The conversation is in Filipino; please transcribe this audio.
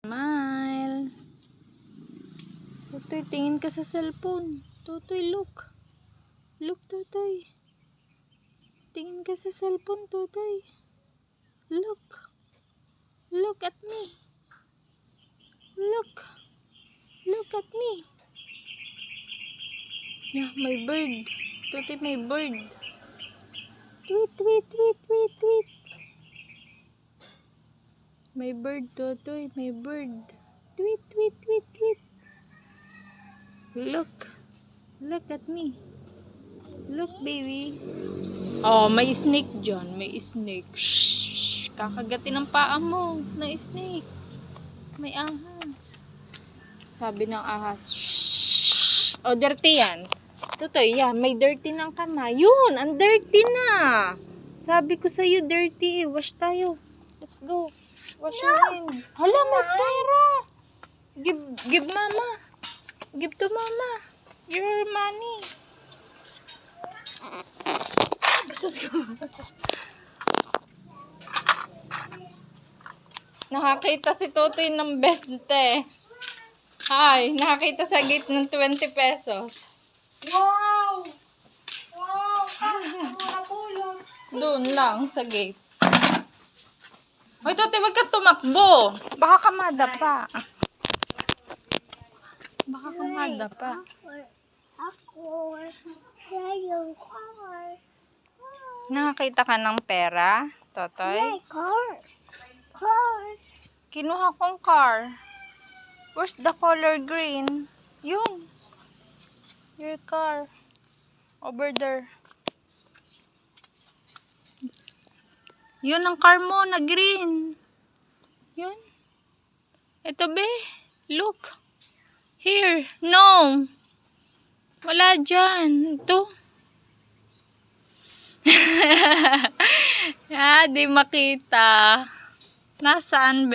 Smile. Tutoy, tingin ka sa cellphone. Tutoy, look. Look, Tutoy. Tingin ka sa cellphone, Tutoy. Look. Look at me. Look. Look at me. Yeah, my bird. Tutoy, my bird. Tweet, tweet, tweet, tweet, tweet. My bird, Tutoy, my bird. Tweet, tweet, tweet, tweet. Look. Look at me. Look, baby. Oh, may snake dyan. May snake. Shh. Kakagatin ang paa mo ng snake. May ahas. Sabi ng ahas. Shh. Oh, dirty yan. Tutoy, yan. May dirty ng kamay. Yun, ang dirty na. Sabi ko sa'yo, dirty. Wash tayo. Let's go. Wash your hand. Hala, may pera. Give mama. Give to mama. Your money. Bastos ko. Nakakita si Totoy ng 20. Ay, nakakita sa gate ng 20 pesos. Wow! Wow! Nakapulot. Doon lang sa gate. Hoy, Totoy, wag ka tumakbo. Baka ka madapa. Baka ka madapa. Ako. Yung car. Nakakita ka ng pera, Totoy? Car. Car. Kinuha kong car. Where's the color green? Yun. Your car. Over there. Yun ang car mo na green. Yun. Ito be. Look. Here. No. Wala dyan. Ito. Di makita. Nasaan be?